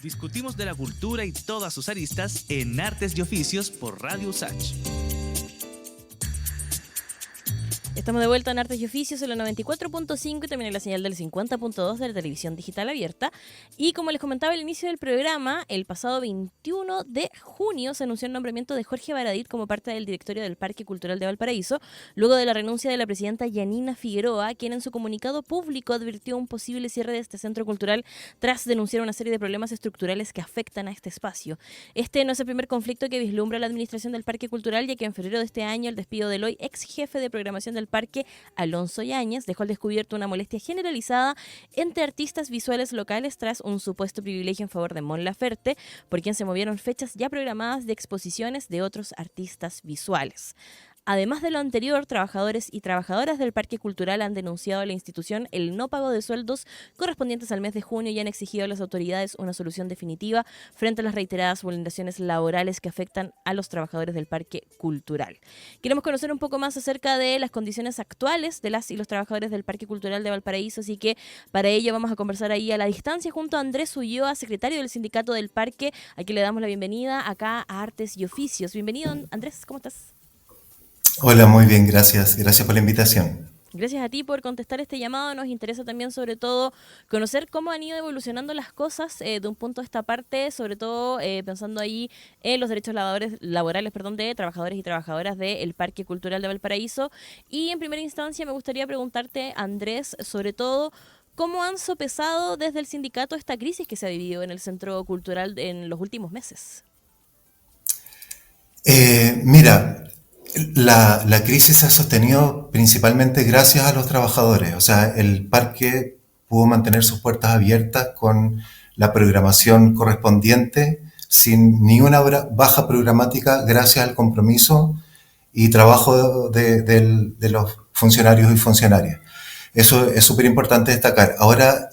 Discutimos de la cultura y todas sus aristas en Artes y Oficios por Radio USACH. Estamos de vuelta en Artes y Oficios en la 94.5 y también en la señal del 50.2 de la televisión digital abierta. Y como les comentaba al inicio del programa, el pasado 21 de junio se anunció el nombramiento de Jorge Baradit como parte del directorio del Parque Cultural de Valparaíso, luego de la renuncia de la presidenta Yanina Figueroa, quien en su comunicado público advirtió un posible cierre de este centro cultural tras denunciar una serie de problemas estructurales que afectan a este espacio. Este no es el primer conflicto que vislumbra la administración del Parque Cultural, ya que en febrero de este año el despido del hoy ex jefe de programación del parque, Alonso Yáñez, dejó al descubierto una molestia generalizada entre artistas visuales locales tras un supuesto privilegio en favor de Mon Laferte, por quien se movieron fechas ya programadas de exposiciones de otros artistas visuales. Además de lo anterior, trabajadores y trabajadoras del Parque Cultural han denunciado a la institución el no pago de sueldos correspondientes al mes de junio y han exigido a las autoridades una solución definitiva frente a las reiteradas vulneraciones laborales que afectan a los trabajadores del Parque Cultural. Queremos conocer un poco más acerca de las condiciones actuales de las y los trabajadores del Parque Cultural de Valparaíso, así que para ello vamos a conversar ahí a la distancia junto a Andrés Ulloa, secretario del Sindicato del Parque, a quien le damos la bienvenida acá a Artes y Oficios. Bienvenido, Andrés, ¿cómo estás? Hola, muy bien, gracias. Gracias por la invitación. Gracias a ti por contestar este llamado. Nos interesa también, sobre todo, conocer cómo han ido evolucionando las cosas de un punto a esta parte, sobre todo pensando ahí en los derechos laborales de trabajadores y trabajadoras del Parque Cultural de Valparaíso. Y en primera instancia me gustaría preguntarte, Andrés, sobre todo, ¿cómo han sopesado desde el sindicato esta crisis que se ha vivido en el Centro Cultural en los últimos meses? Mira, la crisis se ha sostenido principalmente gracias a los trabajadores. O sea, el parque pudo mantener sus puertas abiertas con la programación correspondiente, sin ni una baja programática, gracias al compromiso y trabajo de los funcionarios y funcionarias. Eso es súper importante destacar. Ahora,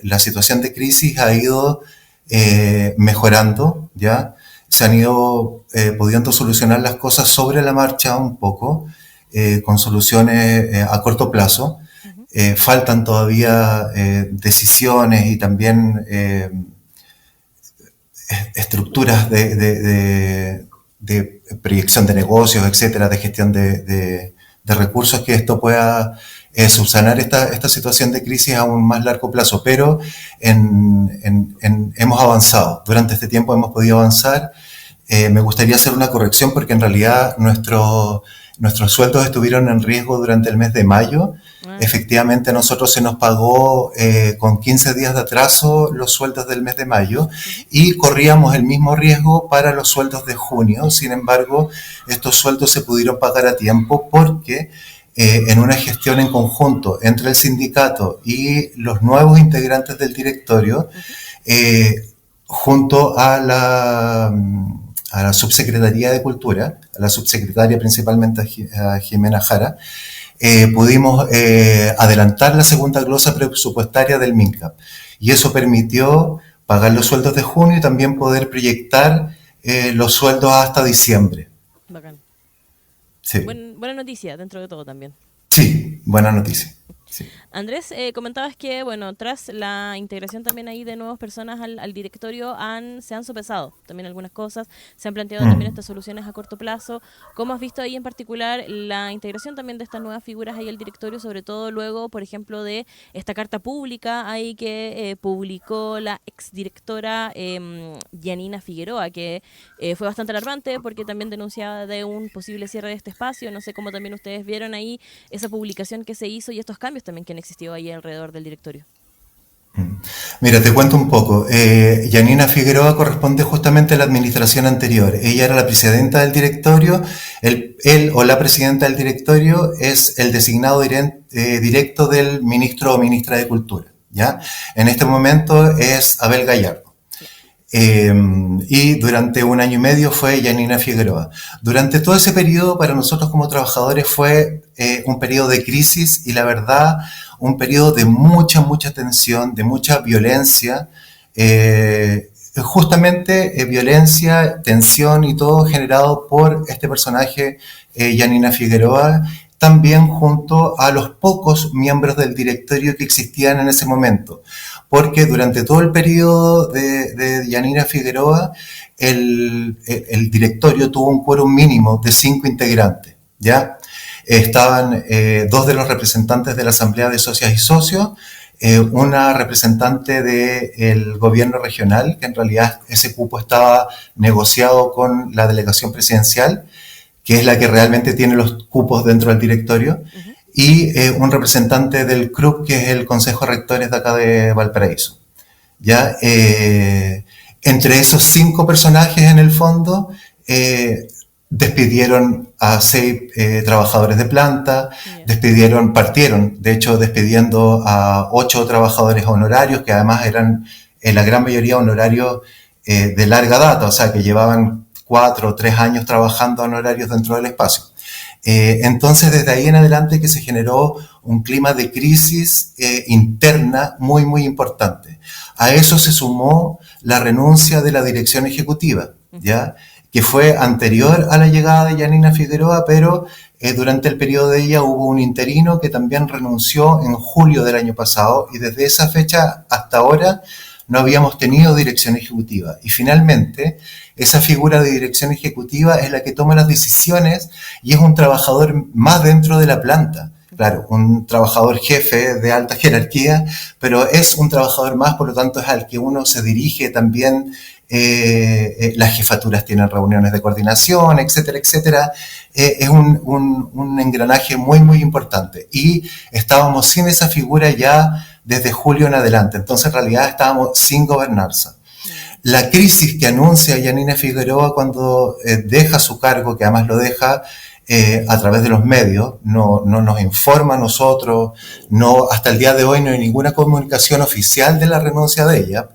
la situación de crisis ha ido mejorando, ¿ya? Se han ido pudiendo solucionar las cosas sobre la marcha un poco, con soluciones a corto plazo. Faltan todavía decisiones y también estructuras de proyección de negocios, etcétera, de gestión de recursos, que esto pueda subsanar esta situación de crisis a un más largo plazo. Pero hemos avanzado. Durante este tiempo hemos podido avanzar. Me gustaría hacer una corrección porque en realidad nuestros sueldos estuvieron en riesgo durante el mes de mayo. Efectivamente, a nosotros se nos pagó con 15 días de atraso los sueldos del mes de mayo y corríamos el mismo riesgo para los sueldos de junio. Sin embargo, estos sueldos se pudieron pagar a tiempo porque en una gestión en conjunto entre el sindicato y los nuevos integrantes del directorio, junto a la Subsecretaría de Cultura, a la subsecretaria principalmente a Jimena Jara, pudimos adelantar la segunda glosa presupuestaria del MINCAP. Y eso permitió pagar los sueldos de junio y también poder proyectar los sueldos hasta diciembre. Bacán. Sí. Buena noticia dentro de todo también. Sí, buena noticia. Sí. Andrés, comentabas que, tras la integración también ahí de nuevas personas al directorio, se han sopesado también algunas cosas, se han planteado también estas soluciones a corto plazo. ¿Cómo has visto ahí en particular la integración también de estas nuevas figuras ahí al directorio, sobre todo luego, por ejemplo, de esta carta pública ahí que publicó la exdirectora Yanina Figueroa, que fue bastante alarmante porque también denunciaba de un posible cierre de este espacio? No sé cómo también ustedes vieron ahí esa publicación que se hizo y estos cambios también que han existido ahí alrededor del directorio. Mira, te cuento un poco. Yanina Figueroa corresponde justamente a la administración anterior. Ella era la presidenta del directorio. Él o la presidenta del directorio es el designado directo del ministro o ministra de Cultura, ¿ya? En este momento es Abel Gallardo. Y durante 1 año y medio fue Yanina Figueroa. Durante todo ese periodo, para nosotros como trabajadores fue un periodo de crisis y, la verdad, un periodo de mucha tensión, de mucha violencia, justamente violencia, tensión y todo generado por este personaje, Yanina Figueroa, también junto a los pocos miembros del directorio que existían en ese momento. porque durante todo el periodo de Yanina Figueroa, el directorio tuvo un quórum mínimo de 5 integrantes, ¿ya? Estaban 2 de los representantes de la Asamblea de Socias y Socios, una representante del gobierno regional, que en realidad ese cupo estaba negociado con la delegación presidencial, que es la que realmente tiene los cupos dentro del directorio, y un representante del CRUB, que es el Consejo de Rectores de acá de Valparaíso. ¿Ya? Entre esos 5 personajes, en el fondo, despidieron a 6 trabajadores de planta, partieron, de hecho, despidiendo a 8 trabajadores honorarios, que además eran en la gran mayoría honorarios de larga data, o sea, que llevaban 4 o 3 años trabajando honorarios dentro del espacio. Entonces, desde ahí en adelante que se generó un clima de crisis interna muy, muy importante. A eso se sumó la renuncia de la dirección ejecutiva, ¿ya? Que fue anterior a la llegada de Yanina Figueroa, pero durante el periodo de ella hubo un interino que también renunció en julio del año pasado, y desde esa fecha hasta ahora no habíamos tenido dirección ejecutiva. Y finalmente, esa figura de dirección ejecutiva es la que toma las decisiones y es un trabajador más dentro de la planta. Claro, un trabajador jefe de alta jerarquía, pero es un trabajador más, por lo tanto es al que uno se dirige también. Las jefaturas tienen reuniones de coordinación, etcétera, etcétera. Es un engranaje muy, muy importante. Y estábamos sin esa figura ya desde julio en adelante. Entonces, en realidad, estábamos sin gobernanza. La crisis que anuncia Yanina Figueroa cuando deja su cargo, que además lo deja a través de los medios, no nos informa a nosotros, hasta el día de hoy no hay ninguna comunicación oficial de la renuncia de ella.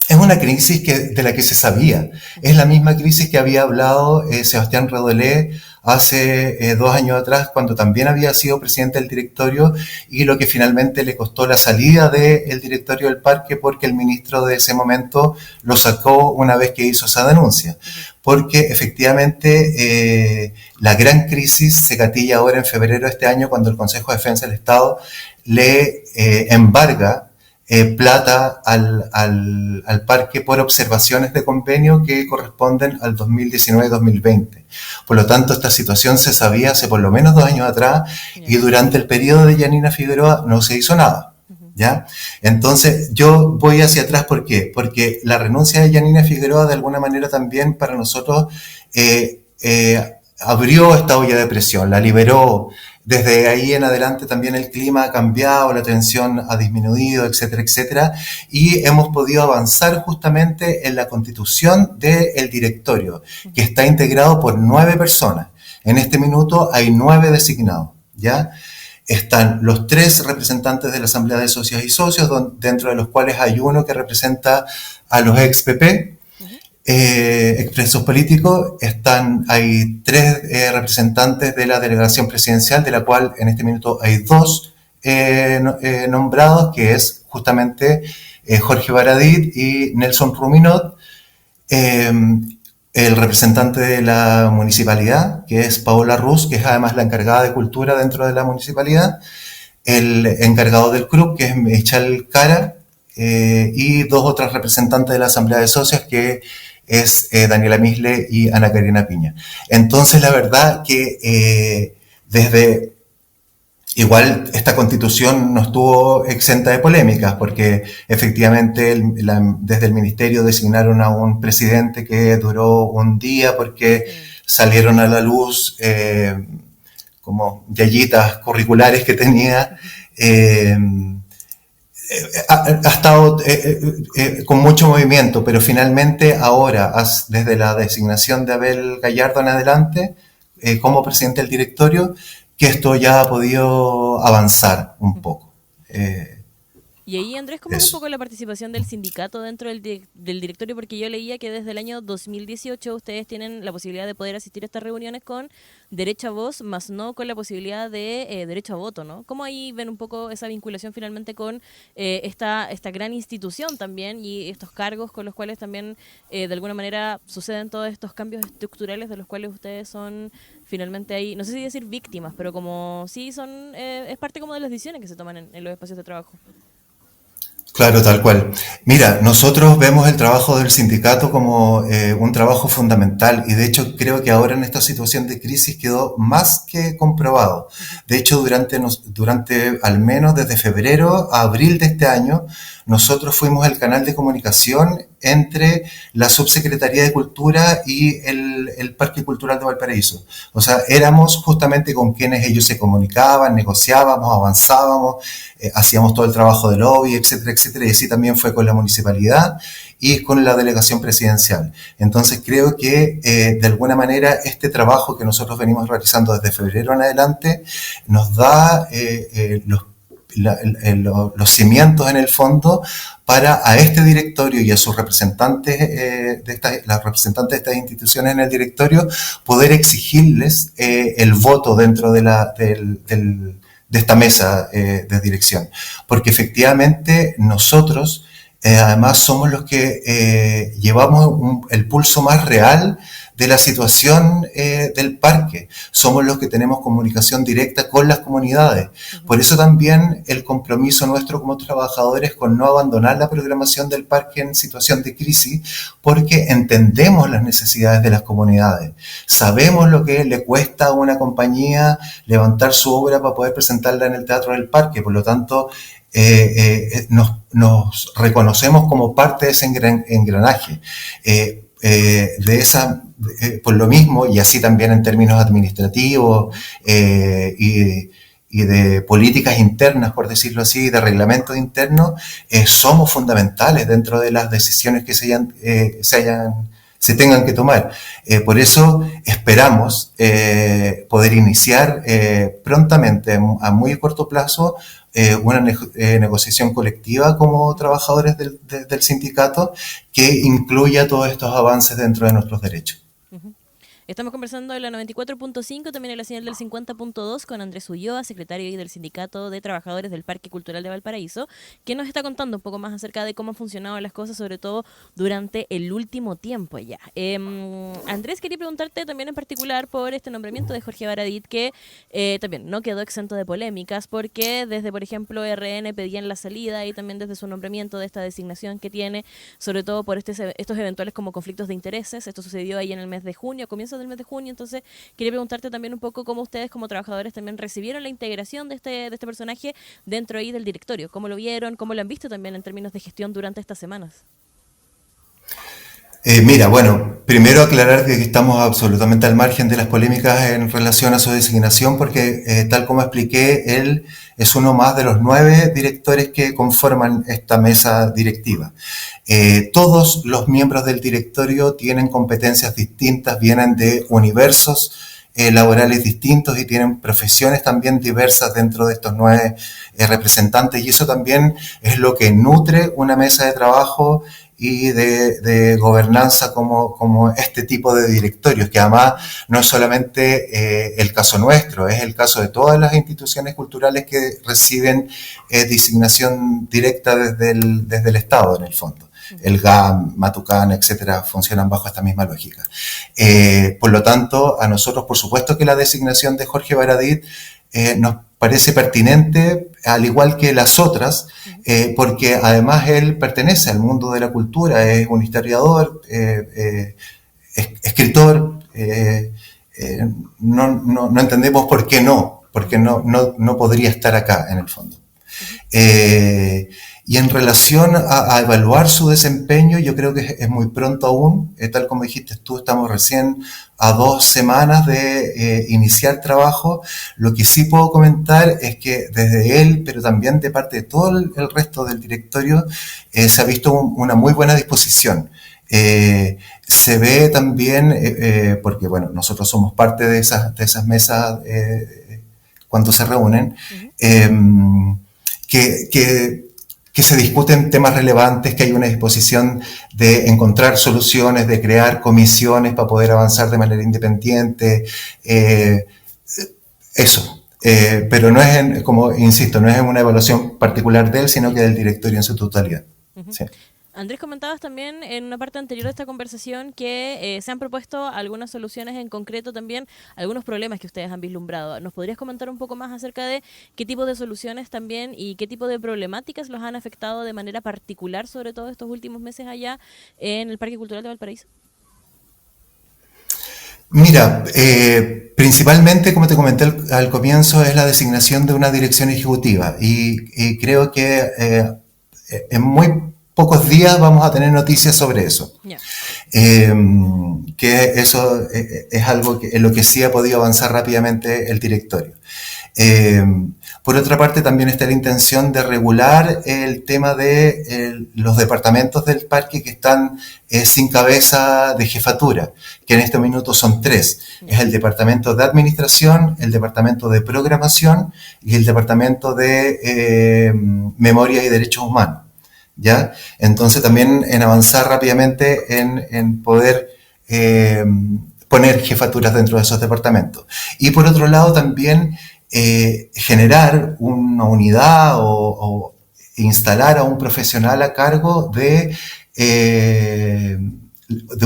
Es una crisis de la que se sabía. Es la misma crisis que había hablado Sebastián Redolé hace 2 años atrás, cuando también había sido presidente del directorio, y lo que finalmente le costó la salida del directorio del parque, porque el ministro de ese momento lo sacó una vez que hizo esa denuncia. Porque efectivamente la gran crisis se gatilla ahora en febrero de este año, cuando el Consejo de Defensa del Estado le embarga plata al parque por observaciones de convenio que corresponden al 2019-2020. Por lo tanto, esta situación se sabía hace por lo menos 2 años atrás, y durante el periodo de Yanina Figueroa no se hizo nada, ¿ya? Entonces, yo voy hacia atrás, ¿por qué? Porque la renuncia de Yanina Figueroa, de alguna manera también para nosotros, abrió esta olla de presión, la liberó. Desde ahí en adelante también el clima ha cambiado, la tensión ha disminuido, etcétera, etcétera, y hemos podido avanzar justamente en la constitución del directorio, que está integrado por 9 personas. En este minuto hay 9 designados, ¿ya? Están los 3 representantes de la Asamblea de Socias y Socios, dentro de los cuales hay uno que representa a los ex-PP, expresos políticos. Hay 3 representantes de la delegación presidencial, de la cual en este minuto hay 2 nombrados, que es justamente Jorge Baradit y Nelson Ruminot. El representante de la municipalidad, que es Paola Ruz, que es además la encargada de cultura dentro de la municipalidad. El encargado del CRUB, que es Michal Cara, y 2 otras representantes de la Asamblea de Socios, que es Daniela Misle y Ana Karina Piña. Entonces, la verdad que igual esta constitución no estuvo exenta de polémicas, porque efectivamente desde el ministerio designaron a un presidente que duró un día, porque salieron a la luz como yayitas curriculares que tenía. Ha estado con mucho movimiento, pero finalmente ahora, desde la designación de Abel Gallardo en adelante, como presidente del directorio, que esto ya ha podido avanzar un poco. Y ahí, Andrés, ¿cómo es un poco la participación del sindicato dentro del directorio? Porque yo leía que desde el año 2018 ustedes tienen la posibilidad de poder asistir a estas reuniones con derecho a voz, más no con la posibilidad de derecho a voto, ¿no? ¿Cómo ahí ven un poco esa vinculación finalmente con esta gran institución también, y estos cargos con los cuales también de alguna manera suceden todos estos cambios estructurales de los cuales ustedes son finalmente ahí, no sé si decir víctimas, pero como sí son, es parte como de las decisiones que se toman en los espacios de trabajo? Claro, tal cual. Mira, nosotros vemos el trabajo del sindicato como un trabajo fundamental y de hecho creo que ahora en esta situación de crisis quedó más que comprobado. De hecho, durante al menos desde febrero a abril de este año, nosotros fuimos el canal de comunicación entre la Subsecretaría de Cultura y el Parque Cultural de Valparaíso. O sea, éramos justamente con quienes ellos se comunicaban, negociábamos, avanzábamos, hacíamos todo el trabajo de lobby, etcétera, etcétera, y así también fue con la municipalidad y con la delegación presidencial. Entonces creo que de alguna manera este trabajo que nosotros venimos realizando desde febrero en adelante nos da los cimientos en el fondo para a este directorio y a sus representantes, las representantes de estas instituciones en el directorio, poder exigirles el voto dentro de esta mesa de dirección. Porque efectivamente nosotros además somos los que llevamos el pulso más real de la situación del parque. Somos los que tenemos comunicación directa con las comunidades. Por eso también el compromiso nuestro como trabajadores con no abandonar la programación del parque en situación de crisis, porque entendemos las necesidades de las comunidades. Sabemos lo que le cuesta a una compañía levantar su obra para poder presentarla en el Teatro del Parque. Por lo tanto, nos reconocemos como parte de ese engranaje. Por lo mismo, y así también en términos administrativos y de políticas internas, por decirlo así, de reglamentos internos, somos fundamentales dentro de las decisiones que se tengan que tomar. Por eso esperamos poder iniciar prontamente, a muy corto plazo, una negociación colectiva como trabajadores del sindicato que incluya todos estos avances dentro de nuestros derechos. Uh-huh. Estamos conversando en la 94.5, también en la señal del 50.2 con Andrés Ulloa, secretario del Sindicato de Trabajadores del Parque Cultural de Valparaíso, que nos está contando un poco más acerca de cómo han funcionado las cosas, sobre todo durante el último tiempo ya. Andrés, quería preguntarte también en particular por este nombramiento de Jorge Baradit, que también no quedó exento de polémicas, porque desde, por ejemplo, RN pedían la salida y también desde su nombramiento de esta designación que tiene, sobre todo por estos eventuales como conflictos de intereses. Esto sucedió ahí en el mes de junio, comienzo del mes de junio, entonces quería preguntarte también un poco cómo ustedes como trabajadores también recibieron la integración de este personaje dentro ahí del directorio, cómo lo vieron, cómo lo han visto también en términos de gestión durante estas semanas. Mira, bueno, primero aclarar que estamos absolutamente al margen de las polémicas en relación a su designación, porque tal como expliqué, él es uno más de los 9 directores que conforman esta mesa directiva. Todos los miembros del directorio tienen competencias distintas, vienen de universos laborales distintos y tienen profesiones también diversas dentro de estos 9 representantes, y eso también es lo que nutre una mesa de trabajo y de gobernanza como este tipo de directorios, que además no es solamente el caso nuestro, es el caso de todas las instituciones culturales que reciben designación directa desde el Estado, en el fondo. El GAM, Matucana, etcétera, funcionan bajo esta misma lógica. Por lo tanto, a nosotros, por supuesto que la designación de Jorge Baradit nos parece pertinente, al igual que las otras, porque además él pertenece al mundo de la cultura, es un historiador, escritor, no entendemos por qué no, porque no podría estar acá en el fondo. Y en relación a evaluar su desempeño, yo creo que es muy pronto aún, tal como dijiste tú, estamos recién a 2 semanas de iniciar trabajo. Lo que sí puedo comentar es que desde él, pero también de parte de todo el resto del directorio, se ha visto una muy buena disposición. Se ve también, porque bueno, nosotros somos parte de esas mesas cuando se reúnen, que se discuten temas relevantes, que hay una disposición de encontrar soluciones, de crear comisiones para poder avanzar de manera independiente, eso. Pero no es, como insisto, no es una evaluación particular de él, sino que del directorio en su totalidad. Uh-huh. Sí. Andrés, comentabas también en una parte anterior de esta conversación que se han propuesto algunas soluciones en concreto también, algunos problemas que ustedes han vislumbrado. ¿Nos podrías comentar un poco más acerca de qué tipo de soluciones también y qué tipo de problemáticas los han afectado de manera particular, sobre todo estos últimos meses allá en el Parque Cultural de Valparaíso? Mira, principalmente, como te comenté al comienzo, es la designación de una dirección ejecutiva y creo que en muy pocos días vamos a tener noticias sobre eso. Ya. Que eso es algo que, en lo que sí ha podido avanzar rápidamente el directorio. Por otra parte, también está la intención de regular el tema de los departamentos del parque que están sin cabeza de jefatura, que en este minuto son 3. Es el departamento de administración, el departamento de programación y el departamento de memoria y derechos humanos. ¿Ya? Entonces también en avanzar rápidamente en poder poner jefaturas dentro de esos departamentos. Y por otro lado también generar una unidad o instalar a un profesional a cargo de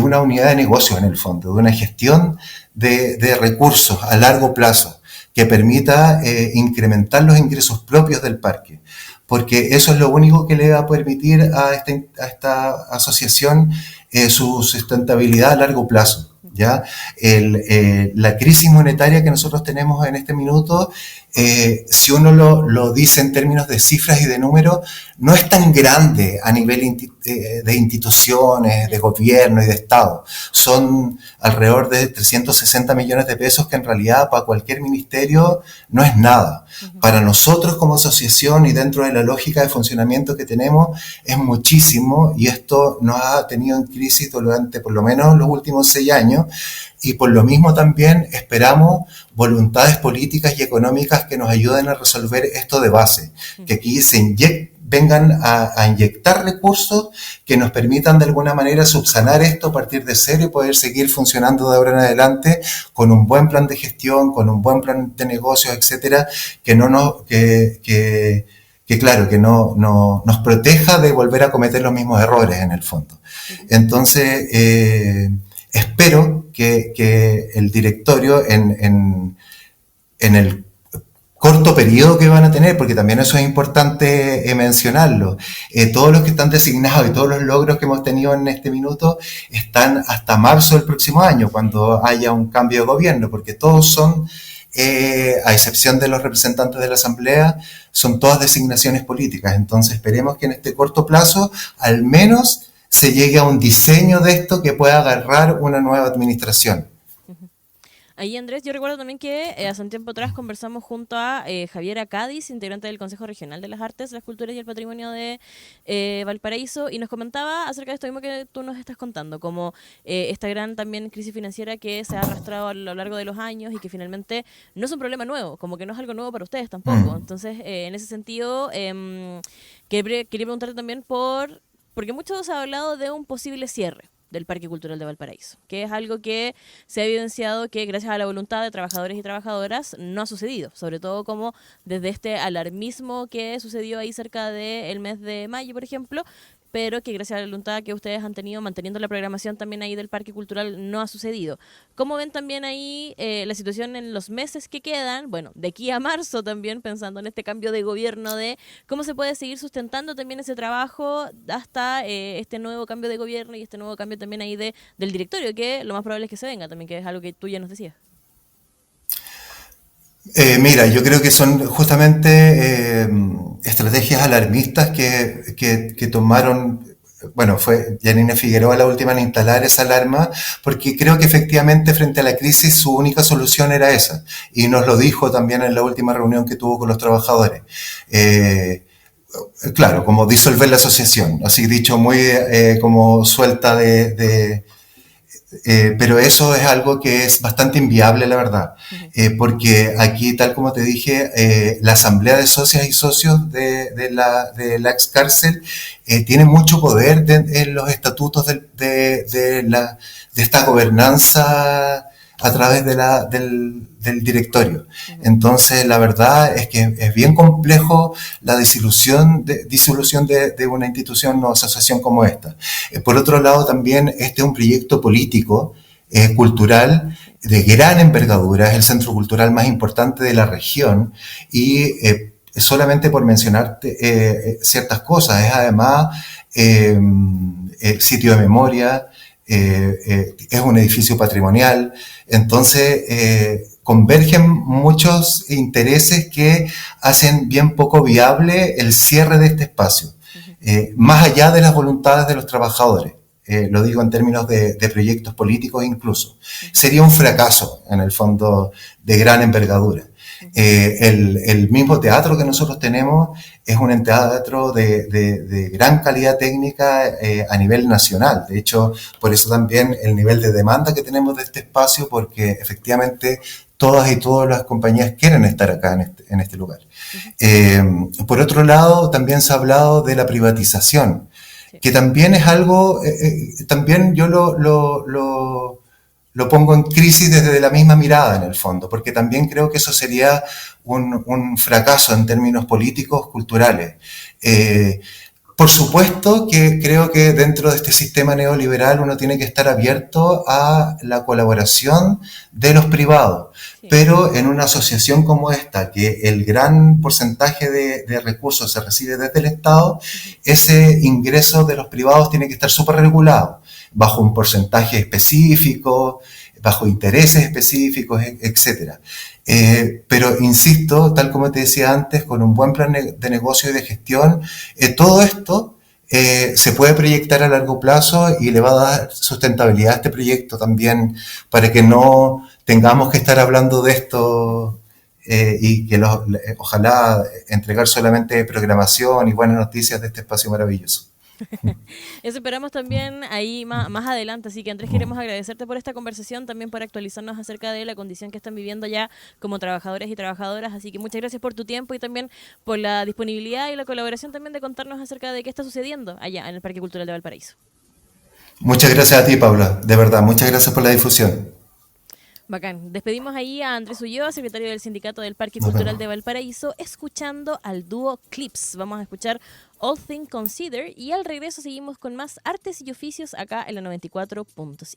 una unidad de negocio en el fondo, de una gestión de recursos a largo plazo que permita incrementar los ingresos propios del parque, porque eso es lo único que le va a permitir a esta asociación su sustentabilidad a largo plazo. ¿Ya? La crisis monetaria que nosotros tenemos en este minuto, si uno lo dice en términos de cifras y de números, no es tan grande a nivel de instituciones, de gobierno y de Estado. Son alrededor de 360 millones de pesos que en realidad para cualquier ministerio no es nada. Para nosotros como asociación y dentro de la lógica de funcionamiento que tenemos es muchísimo, y esto nos ha tenido en crisis durante por lo menos los últimos 6 años, y por lo mismo también esperamos voluntades políticas y económicas que nos ayuden a resolver esto de base, que aquí vengan a inyectar recursos que nos permitan de alguna manera subsanar esto a partir de cero y poder seguir funcionando de ahora en adelante con un buen plan de gestión, con un buen plan de negocios, etcétera, que nos proteja de volver a cometer los mismos errores en el fondo. Entonces, espero que el directorio en el corto periodo que van a tener, porque también eso es importante mencionarlo, todos los que están designados y todos los logros que hemos tenido en este minuto están hasta marzo del próximo año, cuando haya un cambio de gobierno, porque todos son, a excepción de los representantes de la Asamblea, son todas designaciones políticas. Entonces esperemos que en este corto plazo al menos se llegue a un diseño de esto que pueda agarrar una nueva administración. Ahí, Andrés, yo recuerdo también que hace un tiempo atrás conversamos junto a Javiera Cádiz, integrante del Consejo Regional de las Artes, las Culturas y el Patrimonio de Valparaíso, y nos comentaba acerca de esto mismo que tú nos estás contando, como esta gran también crisis financiera que se ha arrastrado a lo largo de los años y que finalmente no es un problema nuevo, como que no es algo nuevo para ustedes tampoco. Entonces, en ese sentido, quería preguntarte también porque mucho se ha hablado de un posible cierre del Parque Cultural de Valparaíso, que es algo que se ha evidenciado que gracias a la voluntad de trabajadores y trabajadoras no ha sucedido, sobre todo como desde este alarmismo que sucedió ahí cerca del mes de mayo, por ejemplo, pero que gracias a la voluntad que ustedes han tenido manteniendo la programación también ahí del Parque Cultural no ha sucedido. ¿Cómo ven también ahí la situación en los meses que quedan? Bueno, de aquí a marzo también, pensando en este cambio de gobierno, de cómo se puede seguir sustentando también ese trabajo hasta este nuevo cambio de gobierno y este nuevo cambio también ahí del directorio, que lo más probable es que se venga también, que es algo que tú ya nos decías. Mira, yo creo que son justamente estrategias alarmistas que tomaron, bueno, fue Yanina Figueroa la última en instalar esa alarma, porque creo que efectivamente frente a la crisis su única solución era esa, y nos lo dijo también en la última reunión que tuvo con los trabajadores. Claro, como disolver la asociación, así dicho muy como suelta pero eso es algo que es bastante inviable, la verdad, porque aquí, tal como te dije, la asamblea de socias y socios de la ex cárcel tiene mucho poder en los estatutos de esta gobernanza a través del directorio. Entonces, la verdad es que es bien complejo la disolución de una institución o asociación como esta. Por otro lado, también este es un proyecto político, cultural, de gran envergadura, es el centro cultural más importante de la región y solamente por mencionarte ciertas cosas, es además sitio de memoria, es un edificio patrimonial, entonces convergen muchos intereses que hacen bien poco viable el cierre de este espacio, más allá de las voluntades de los trabajadores. Lo digo en términos de proyectos políticos incluso. Sería un fracaso, en el fondo, de gran envergadura. El mismo teatro que nosotros tenemos es un teatro de gran calidad técnica a nivel nacional. De hecho, por eso también el nivel de demanda que tenemos de este espacio, porque efectivamente todas y todas las compañías quieren estar acá en este lugar. Por otro lado, también se ha hablado de la privatización, que también es algo, también yo lo pongo en crisis desde la misma mirada en el fondo, porque también creo que eso sería un fracaso en términos políticos, culturales. Por supuesto que creo que dentro de este sistema neoliberal uno tiene que estar abierto a la colaboración de los privados, pero en una asociación como esta, que el gran porcentaje de recursos se recibe desde el Estado, ese ingreso de los privados tiene que estar súper regulado, bajo un porcentaje específico, bajo intereses específicos, etcétera. Pero insisto, tal como te decía antes, con un buen plan de negocio y de gestión, todo esto se puede proyectar a largo plazo y le va a dar sustentabilidad a este proyecto también, para que no tengamos que estar hablando de esto y que ojalá entregar solamente programación y buenas noticias de este espacio maravilloso. Eso esperamos también ahí más adelante. Así que, Andrés, queremos agradecerte por esta conversación, también por actualizarnos acerca de la condición que están viviendo ya como trabajadores y trabajadoras. Así que muchas gracias por tu tiempo y también por la disponibilidad y la colaboración también de contarnos acerca de qué está sucediendo allá en el Parque Cultural de Valparaíso. Muchas gracias a ti, Paula, de verdad, muchas gracias por la difusión. Bacán. Despedimos ahí a Andrés Ulloa, secretario del Sindicato del Parque Cultural de Valparaíso, escuchando al dúo Clips. Vamos a escuchar All Things Considered y al regreso seguimos con más artes y oficios acá en la 94.5.